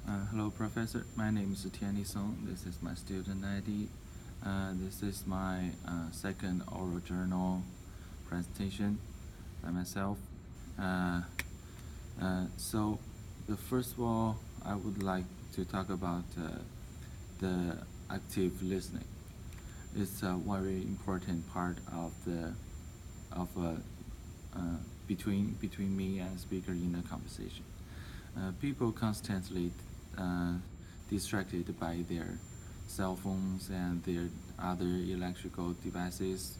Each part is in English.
Hello, Professor. My name is Tianli Song. This is my student ID. This is my second oral journal presentation by myself. So, the first of all, I would like to talk about the active listening. It's a very important part of between me and the speaker in a conversation. People constantly distracted by their cell phones and their other electrical devices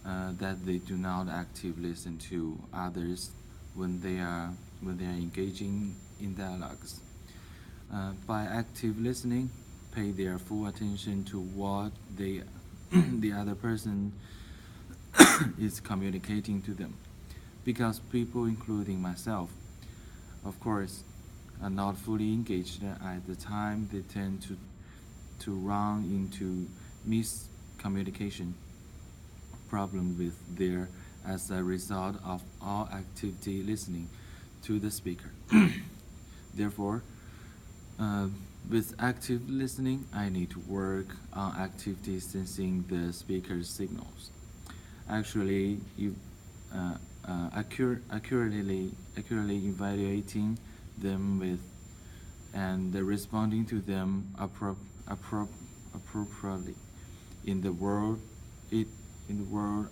that they do not actively listen to others when they are engaging in dialogues. By active listening, pay their full attention to what the other person is communicating to them, because people, including myself, of course, are not fully engaged at the time. They tend to run into miscommunication problem with their as a result of all activity listening to the speaker. Therefore, with active listening, I need to work on activity sensing the speaker's signals. Actually, accurately evaluating them with and responding to them appropriately in the world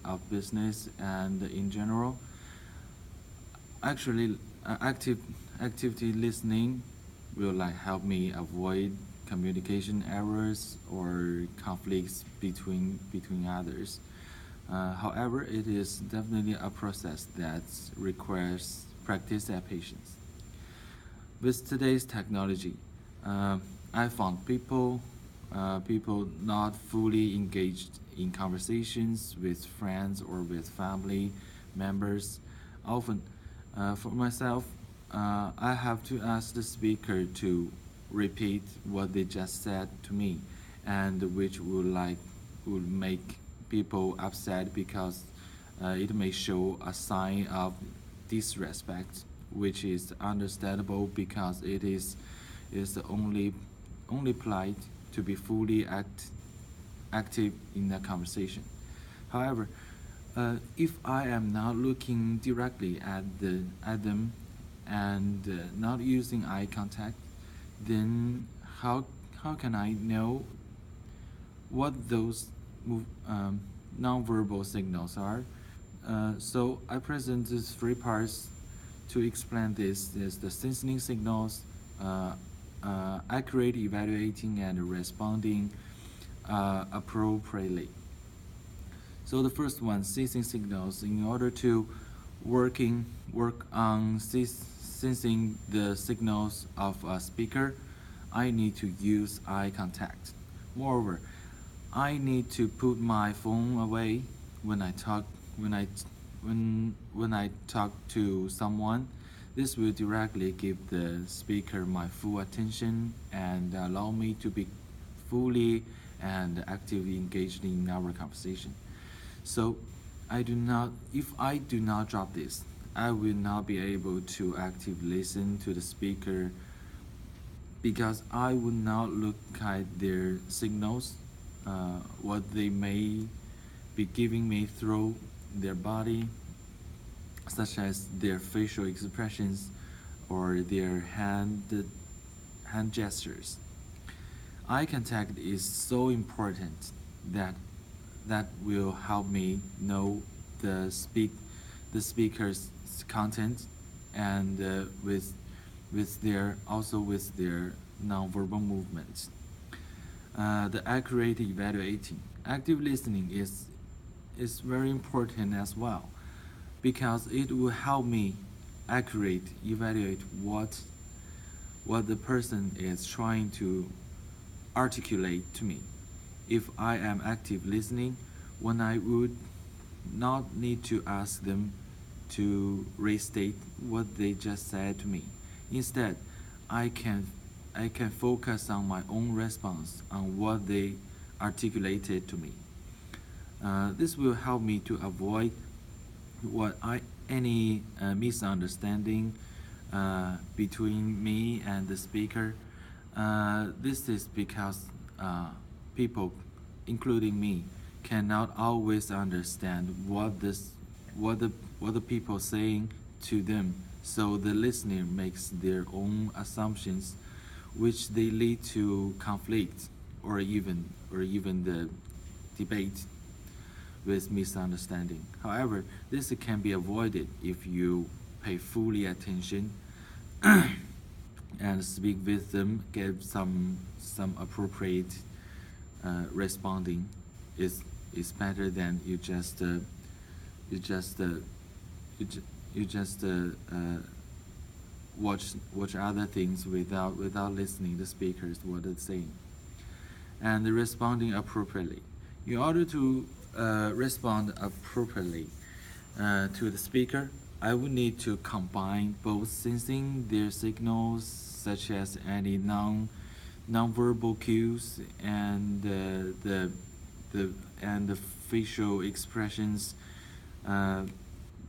of business and in general. Actually, activity listening will help me avoid communication errors or conflicts between others. However, it is definitely a process that requires practice and patience. With today's technology, I found people not fully engaged in conversations with friends or with family members. Often, for myself, I have to ask the speaker to repeat what they just said to me, and which would make people upset because it may show a sign of disrespect, which is understandable because it is the only polite to be fully active in a conversation. However, if I am not looking directly at them and not using eye contact, then how can I know what those nonverbal signals are? So I present these three parts to explain this. Is the sensing signals, accurate evaluating and responding appropriately. So the first one, sensing signals. In order to work on sensing the signals of a speaker, I need to use eye contact. Moreover, I need to put my phone away when I talk to someone. This will directly give the speaker my full attention and allow me to be fully and actively engaged in our conversation. So, if I do not drop this, I will not be able to actively listen to the speaker because I would not look at their signals, what they may be giving me through their body, such as their facial expressions or their hand gestures. Eye contact is so important that will help me know the speaker's content and with their nonverbal movements. The accurate evaluating. Active listening is very important as well because it will help me accurately evaluate what the person is trying to articulate to me. If I am active listening, when I would not need to ask them to restate what they just said to me. Instead, I can focus on my own response on what they articulated to me. This will help me to avoid any misunderstanding between me and the speaker. This is because people, including me, cannot always understand what the people saying to them. So the listener makes their own assumptions, which they lead to conflict or even the debate with misunderstanding. However, this can be avoided if you pay fully attention and speak with them, give some appropriate responding. Is better than you just you, ju- you just watch other things without listening the speakers what they're saying and responding appropriately. In order to respond appropriately to the speaker, I would need to combine both sensing their signals, such as any nonverbal cues and the facial expressions. Uh,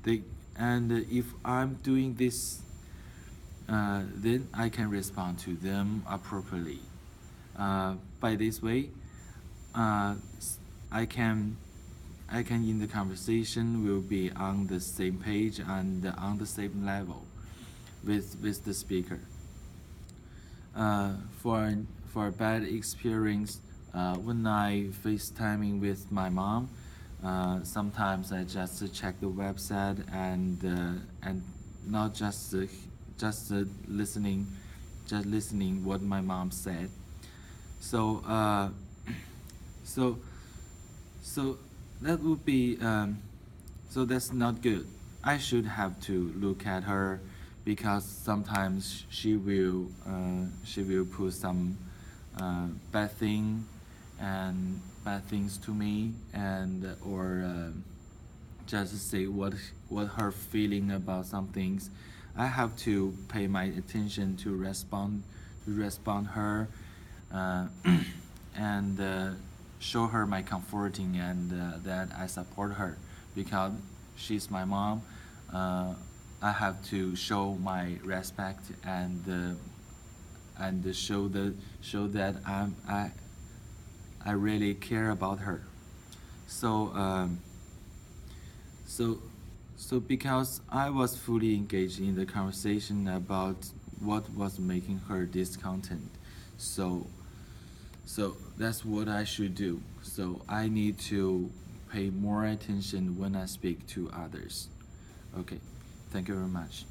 they and if I'm doing this, then I can respond to them appropriately. By this way, uh, I can I can in the conversation will be on the same page and on the same level with the speaker. Uh, for for a bad experience, when I FaceTiming with my mom, sometimes I just check the website and not just listening, just listening what my mom said. So so so that would be so that's not good. I should have to look at her because sometimes she will put some bad things to me and or just say what her feeling about some things. I have to pay my attention to respond her uh, and show her my comforting and that I support her because she's my mom. Uh, I have to show my respect and show that I really care about her. So so so because I was fully engaged in the conversation about what was making her discontent, so so that's what I should do. So I need to pay more attention when I speak to others. Okay, thank you very much.